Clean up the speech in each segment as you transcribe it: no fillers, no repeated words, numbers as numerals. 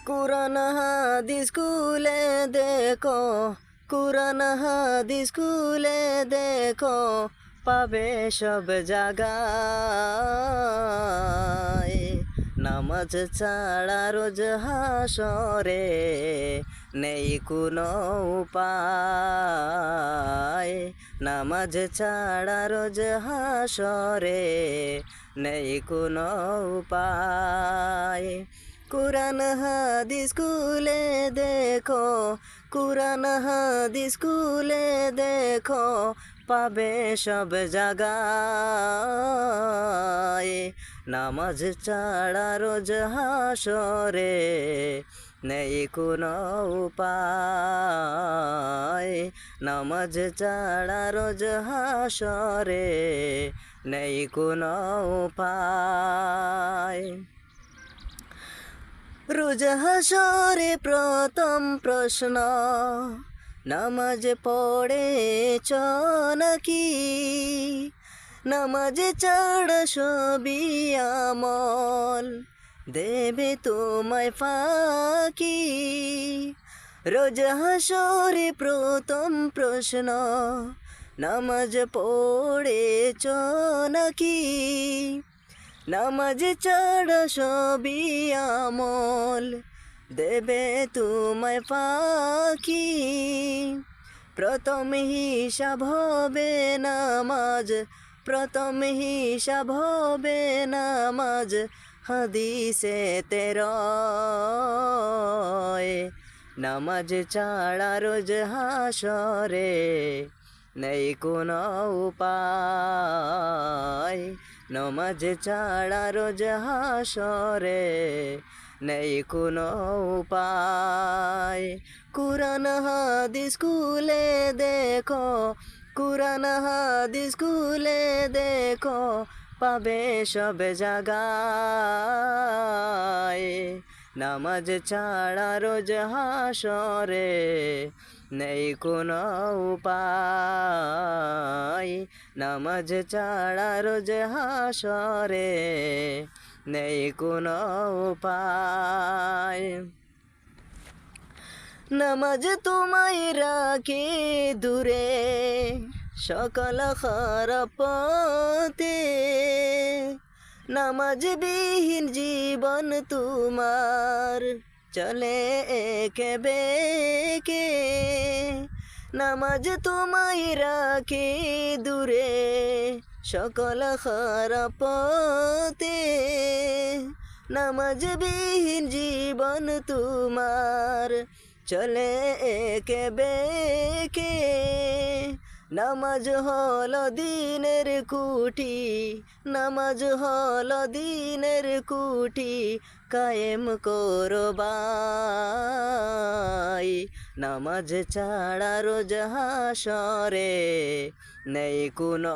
কুরআন হাদিস খুলে দেখো, কুরআন হাদিস খুলে দেখো, পাবে সব জায়গায়। নামাজ ছাড়া রোজ হাসরে নেই কোনো উপায়। নামাজ ছাড়া রোজ হাসরে নেই কোনো উপায়। কুরআন হাদিস খুলে দেখো, কুরআন হাদিস খুলে দেখো, পাবে সব জায়গায়। নামাজ ছাড়া রোজ হাসরে নেই কোনো উপায়। নামাজ ছাড়া রোজ হাসরে নেই কোনো উপায়। রোজ হাসরে প্রথম প্রশ্ন, নামাজ পড়েছ নাকি? নামাজ ছাড়া সবই আমল দেবে তোমায় ফাঁকি। রোজ হাসরে প্রথম প্রশ্ন, নামাজ পড়েছ নাকি? নামাজ ছাড়া সবই আমল দেবে তোমায় ফাঁকি। প্রথম হিসাব হবে নামাজ, প্রথম হিসাব হবে নামাজ, হাদিসেতে রয়। নামাজ ছাড়া রোজ হাসরে নেই কোনো উপায়। নামাজ ছাড়া রোজ হাসরে নেই কোনো উপায়। কুরআন হাদিস খুলে দেখো, কুরআন হাদিস খুলে দেখো, পাবে সব জায়গায়। নামাজ ছাড়া রোজ হাসরে নেই কোনো উপায়। নামাজ ছাড়া রোজ হাসরে নেই কোনো উপায়। নামাজ তোমায় রাখে দূরে সকল খারাপ পথে। নামাজ বিহীন জীবন তোমার চলে একে বেঁকে। নামাজ তোমায় রাখে দূরে সকল খারাপ পথে। নামাজ বিহীন জীবন তোমার চলে একে বেঁকে। নামাজ হলো দিনের কুটি, নামাজ হলো দিনের কুটি, কায়েম করো ভাই। নামাজ ছাড়া রোজ হাসরে নেই কোনো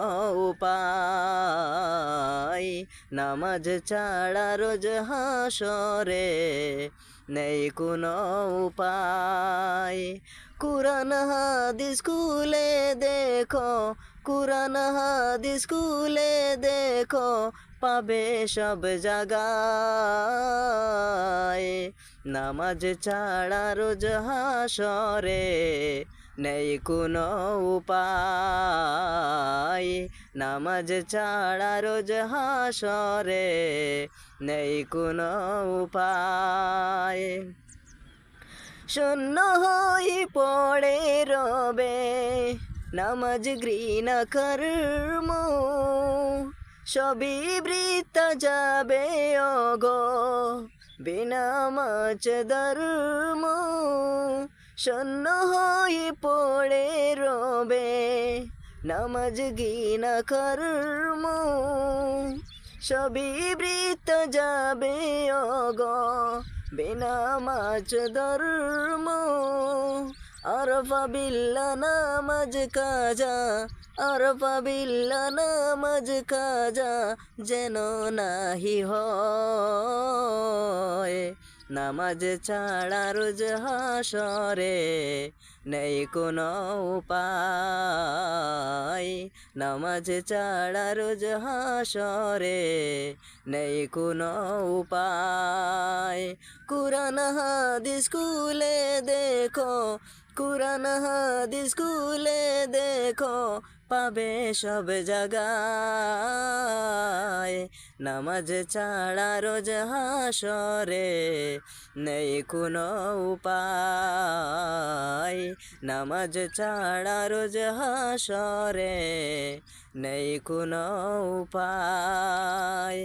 উপায়। নামাজ ছাড়া রোজ হাসরে নেই কোনো উপায়। কুরআন হাদিস খুলে দেখো, কুরআন হাদিস খুলে দেখো, পাবে সব জায়গায়। নামাজ ছাড়া রোজ হাসরে নেই কোনো উপায়। নামাজ ছাড়া রোজ হাসরে নেই কোনো উপায়। শূন্য হই পড়ে রবে নামাজ ঘৃণা কর্ম, সবই বৃথা যাবে ওগো বিনামাজ ধর্ম। শূন্য হই পড়ে রবে নামাজ ঘৃণা কর্ম, সবই বৃথা যাবে ওগো বিনামাজ ধর্ম। আরফা বিল্লা নামাজ কাজা, আরফা বিল্লা নামাজ কাজা যেন নাহি হয়। নামাজ ছাড়া রোজ হাসরে নেই কোনো উপায়, নামাজ ছাড়া রোজ হাসরে নেই কোনো উপায়। কুরআন হাদিস খুলে দেখো, কুরআন হাদিস খুলে দেখো, পাবে সব জায়গায়। নামাজ ছাড়া রোজ হাসরে নেই কোনো উপায়, নামাজ ছাড়া রোজ হাসরে নেই কোনো উপায়।